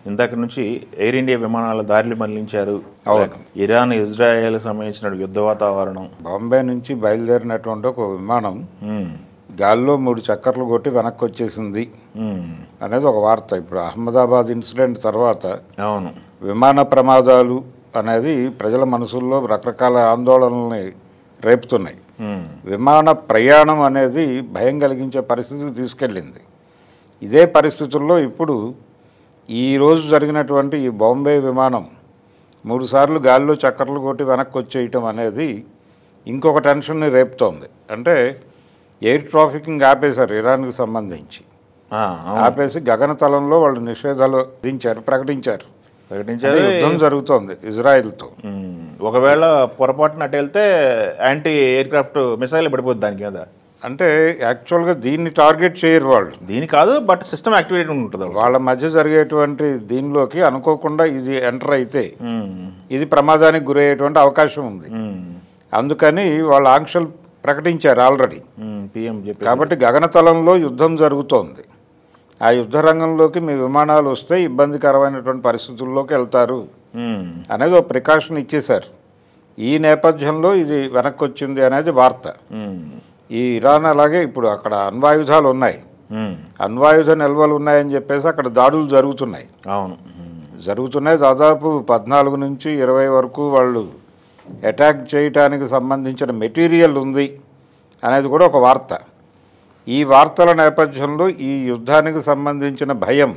ఇందాక నుంచి air India విమానాల దారిని మళ్లించారు. ఇరాన్ ఇజ్రాయెల్ సంబంధించిన యుద్ధ వాతావరణం. బాంబే నుంచి బయలుదేరినటువంటి ఒక విమానం గాల్లో 3 చక్కర్లు కొట్టి వెనక్కి వచ్చేసింది అనేది ఒక వార్త. ఇప్పుడు అహ్మదాబాద్ ఇన్సిడెంట్ తర్వాత అవును, విమాన ప్రమాదాలు అనేది ప్రజల మనసుల్లో రకరకాల ఆందోళనల్ని రేపుతున్నాయి. విమాన ప్రయాణం అనేది భయం కలిగించే పరిస్థితికి తీసుకెళ్ళింది. ఇదే పరిస్థితుల్లో ఇప్పుడు ఈరోజు జరిగినటువంటి ఈ బాంబే విమానం 3 సార్లు గాల్లో చక్కర్లు కొట్టి వెనక్కి వచ్చేయటం అనేది ఇంకొక టెన్షన్ని రేపుతోంది. అంటే ఎయిర్ ట్రాఫికింగ్ ఆపేశారు ఇరాన్కి సంబంధించి. ఆపేసి గగనతలంలో వాళ్ళు నిషేధాలు ప్రకటించారు. యుద్ధం జరుగుతోంది ఇజ్రాయెల్తో. ఒకవేళ పొరపాటున అటు వెళ్తే యాంటీ ఎయిర్ క్రాఫ్ట్ మిసైల్ పడిపోద్ది దాని మీద. అంటే యాక్చువల్గా దీన్ని టార్గెట్ చేయరు వాళ్ళు, దీని కాదు, బట్ సిస్టమ్ యాక్టివేట్ ఉంటుంది. వాళ్ళ మధ్య జరిగేటువంటి దీనిలోకి అనుకోకుండా ఇది ఎంటర్ అయితే ఇది ప్రమాదానికి గురయ్యేటువంటి అవకాశం ఉంది. అందుకని వాళ్ళ ఆంక్షలు ప్రకటించారు ఆల్రెడీ పిఎం. కాబట్టి గగనతలంలో యుద్ధం జరుగుతోంది. ఆ యుద్ధ రంగంలోకి మీ విమానాలు వస్తే ఇబ్బందికరమైనటువంటి పరిస్థితుల్లోకి వెళ్తారు అనేది ఒక ప్రికాషన్ ఇచ్చేశారు. ఈ నేపథ్యంలో ఇది వెనక్కి వచ్చింది అనేది వార్త. ఈ ఇరాన్ అలాగే ఇప్పుడు అక్కడ అణ్వాయుధాలు ఉన్నాయి, అణ్వాయుధ నిల్వలు ఉన్నాయని చెప్పేసి అక్కడ దాడులు జరుగుతున్నాయి. అవును, జరుగుతున్నాయి. దాదాపు 14 నుంచి 20 వరకు వాళ్ళు అటాక్ చేయటానికి సంబంధించిన మెటీరియల్ ఉంది అనేది కూడా ఒక వార్త. ఈ వార్తల నేపథ్యంలో ఈ యుద్ధానికి సంబంధించిన భయం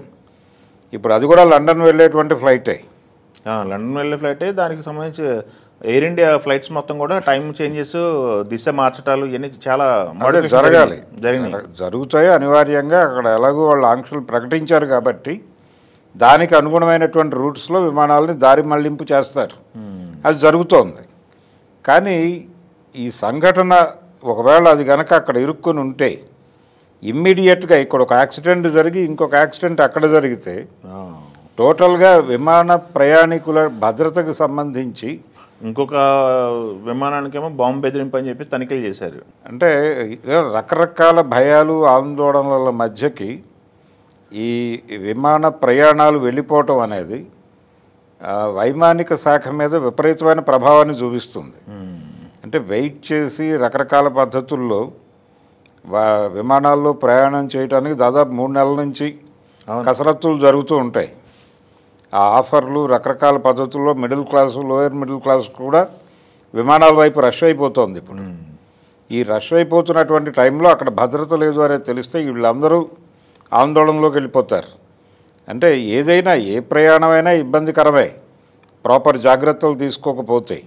ఇప్పుడు అది కూడా లండన్ వెళ్ళేటువంటి ఫ్లైటే. లండన్ వెళ్ళే ఫ్లైటే. దానికి సంబంధించి ఎయిర్ ఇండియా ఫ్లైట్స్ మొత్తం కూడా టైం చేంజెస్, దిశ మార్చటాలు ఇవన్నీ చాలా జరగాలి, జరుగుతాయి అనివార్యంగా. అక్కడ ఎలాగో వాళ్ళు ఆంక్షలు ప్రకటించారు కాబట్టి దానికి అనుగుణమైనటువంటి రూట్స్లో విమానాలని దారి మళ్లింపు చేస్తారు. అది జరుగుతోంది. కానీ ఈ సంఘటన ఒకవేళ అది కనుక అక్కడ ఇరుక్కుని ఉంటే ఇమ్మీడియట్గా ఇక్కడ ఒక యాక్సిడెంట్ జరిగి ఇంకొక యాక్సిడెంట్ అక్కడ జరిగితే టోటల్గా విమాన ప్రయాణికుల భద్రతకు సంబంధించి ఇంకొక విమానానికేమో బాంబు బెదిరింపు అని చెప్పి తనిఖీలు చేశారు. అంటే రకరకాల భయాలు ఆందోళనల మధ్యకి ఈ విమాన ప్రయాణాలు వెళ్ళిపోవటం అనేది వైమానిక శాఖ మీద విపరీతమైన ప్రభావాన్ని చూపిస్తుంది. అంటే వెయిట్ చేసి రకరకాల పద్ధతుల్లో విమానాల్లో ప్రయాణం చేయడానికి దాదాపు 3 నెలల నుంచి కసరత్తులు జరుగుతూ ఉంటాయి. ఆ ఆఫర్లు రకరకాల పద్ధతుల్లో middle class, lower middle class కూడా విమానాల వైపు రష్ అయిపోతుంది. ఇప్పుడు ఈ రష్ అయిపోతున్నటువంటి టైంలో అక్కడ భద్రత లేదు అనేది తెలిస్తే వీళ్ళందరూ ఆందోళనలోకి వెళ్ళిపోతారు. అంటే ఏదైనా ఏ ప్రయాణమైనా ఇబ్బందికరమే ప్రాపర్ జాగ్రత్తలు తీసుకోకపోతే.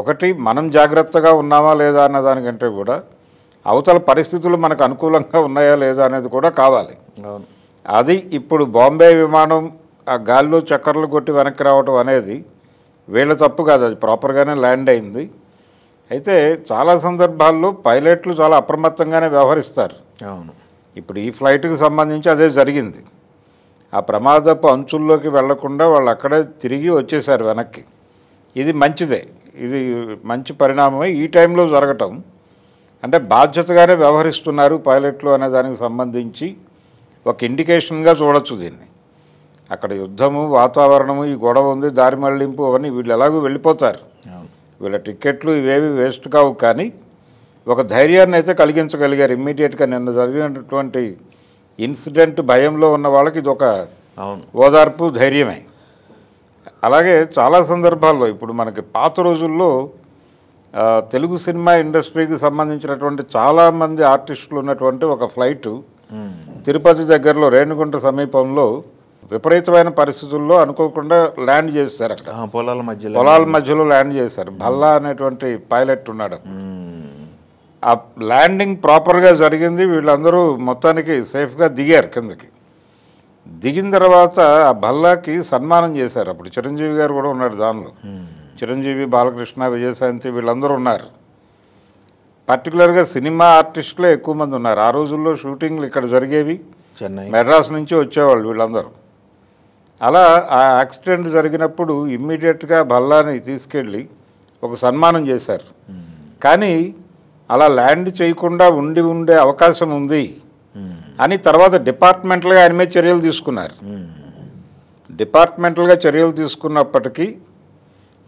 ఒకటి మనం జాగ్రత్తగా ఉన్నామా లేదా అన్న దానికంటే కూడా అవతల పరిస్థితులు మనకు అనుకూలంగా ఉన్నాయా లేదా అనేది కూడా కావాలి. అది ఇప్పుడు బాంబే విమానం ఆ గాల్లో చక్కర్లు కొట్టి వెనక్కి రావటం అనేది వీళ్ళ తప్పు కాదు, అది ప్రాపర్గానే ల్యాండ్ అయింది. అయితే చాలా సందర్భాల్లో పైలట్లు చాలా అప్రమత్తంగానే వ్యవహరిస్తారు. ఇప్పుడు ఈ ఫ్లైట్కి సంబంధించి అదే జరిగింది. ఆ ప్రమాదపు అంచుల్లోకి వెళ్లకుండా వాళ్ళు అక్కడే తిరిగి వచ్చేసారు వెనక్కి. ఇది మంచిదే, ఇది మంచి పరిణామమే ఈ టైంలో జరగటం. అంటే బాధ్యతగానే వ్యవహరిస్తున్నారు పైలట్లు అనే దానికి సంబంధించి ఒక ఇండికేషన్గా చూడొచ్చు దీన్ని. అక్కడ యుద్ధము, వాతావరణము, ఈ గొడవ ఉంది, దారి మళ్లింపు అవన్నీ వీళ్ళు ఎలాగో వెళ్ళిపోతారు. వీళ్ళ టికెట్లు ఇవేవి వేస్ట్ కావు. కానీ ఒక ధైర్యాన్ని అయితే కలిగించగలిగారు ఇమ్మీడియట్గా. నిన్న జరిగినటువంటి ఇన్సిడెంట్ భయంలో ఉన్న వాళ్ళకి ఇది ఒక ఓదార్పు, ధైర్యమే. అలాగే చాలా సందర్భాల్లో ఇప్పుడు మనకి పాత రోజుల్లో తెలుగు సినిమా ఇండస్ట్రీకి సంబంధించినటువంటి చాలామంది ఆర్టిస్టులు ఉన్నటువంటి ఒక ఫ్లైటు తిరుపతి దగ్గరలో రేణిగుంట సమీపంలో విపరీతమైన పరిస్థితుల్లో అనుకోకుండా ల్యాండ్ చేశారు. అక్కడ పొలాల మధ్యలో ల్యాండ్ చేశారు. భల్లా అనేటువంటి పైలట్ ఉన్నాడు. ఆ ల్యాండింగ్ ప్రాపర్గా జరిగింది. వీళ్ళందరూ మొత్తానికి సేఫ్గా దిగారు కిందకి. దిగిన తర్వాత ఆ భల్లాకి సన్మానం చేశారు. అప్పుడు చిరంజీవి గారు కూడా ఉన్నాడు దానిలో. చిరంజీవి, బాలకృష్ణ, విజయశాంతి వీళ్ళందరూ ఉన్నారు. పర్టికులర్గా సినిమా ఆర్టిస్టులే ఎక్కువ మంది ఉన్నారు. ఆ రోజుల్లో షూటింగ్లు ఇక్కడ జరిగేవి, చెన్నై, మెడ్రాస్ నుంచి వచ్చేవాళ్ళు వీళ్ళందరూ. అలా ఆ యాక్సిడెంట్ జరిగినప్పుడు ఇమ్మీడియట్గా భల్లాని తీసుకెళ్ళి ఒక సన్మానం చేశారు. కానీ అలా ల్యాండ్ చేయకుండా ఉండే అవకాశం ఉంది అని తర్వాత డిపార్ట్మెంట్లుగా ఆయన మీద చర్యలు తీసుకున్నారు. డిపార్ట్మెంటల్గా చర్యలు తీసుకున్నప్పటికీ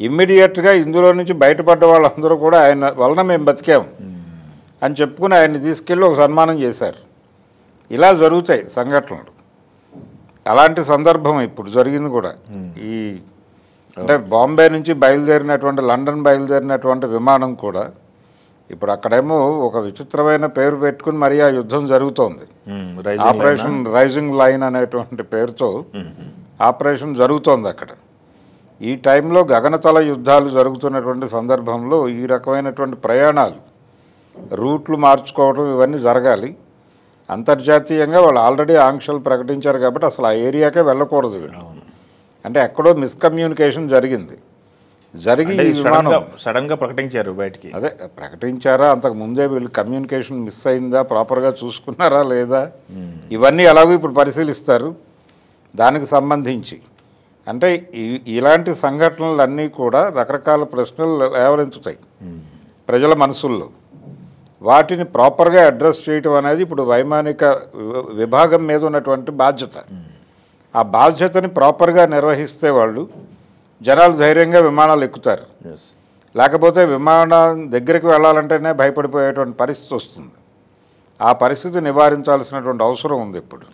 ఇమ్మీడియట్గా ఇందులో నుంచి బయటపడ్డ వాళ్ళందరూ కూడా ఆయన వలన మేము బతికాము అని చెప్పుకుని ఆయన్ని తీసుకెళ్ళి ఒక సన్మానం చేశారు. ఇలా జరుగుతాయి సంఘటనలు. అలాంటి సందర్భం ఇప్పుడు జరిగింది కూడా. ఈ అంటే బాంబే నుంచి బయలుదేరినటువంటి లండన్ బయలుదేరినటువంటి విమానం కూడా ఇప్పుడు అక్కడేమో ఒక విచిత్రమైన పేరు పెట్టుకుని మరి ఆ యుద్ధం జరుగుతోంది. ఆపరేషన్ రైజింగ్ లైన్ అనేటువంటి పేరుతో ఆపరేషన్ జరుగుతోంది అక్కడ. ఈ టైంలో గగనతల యుద్ధాలు జరుగుతున్నటువంటి సందర్భంలో ఈ రకమైనటువంటి ప్రయాణాలు, రూట్లు మార్చుకోవడం ఇవన్నీ జరగాలి. అంతర్జాతీయంగా వాళ్ళు ఆల్రెడీ ఆంక్షలు ప్రకటించారు కాబట్టి అసలు ఆ ఏరియాకే వెళ్ళకూడదు వీళ్ళు. అంటే ఎక్కడో మిస్కమ్యూనికేషన్ జరిగింది. జరిగి సడన్గా ప్రకటించారు బయటికి. అదే ప్రకటించారా, అంతకు ముందే వీళ్ళు కమ్యూనికేషన్ మిస్ అయిందా, ప్రాపర్గా చూసుకున్నారా లేదా, ఇవన్నీ ఎలాగో ఇప్పుడు పరిశీలిస్తారు. దానికి సంబంధించి అంటే ఇలాంటి సంఘటనలన్నీ కూడా రకరకాల ప్రశ్నలు లేవనెత్తుతాయి ప్రజల మనసుల్లో. వాటిని ప్రాపర్గా అడ్రస్ చేయటం అనేది ఇప్పుడు వైమానిక విభాగం మీద ఉన్నటువంటి బాధ్యత. ఆ బాధ్యతని ప్రాపర్గా నిర్వహిస్తే వాళ్ళు జనాలు ధైర్యంగా విమానాలు ఎక్కుతారు. లేకపోతే విమానం దగ్గరికి వెళ్ళాలంటేనే భయపడిపోయేటువంటి పరిస్థితి వస్తుంది. ఆ పరిస్థితి నివారించాల్సినటువంటి అవసరం ఉంది ఇప్పుడు.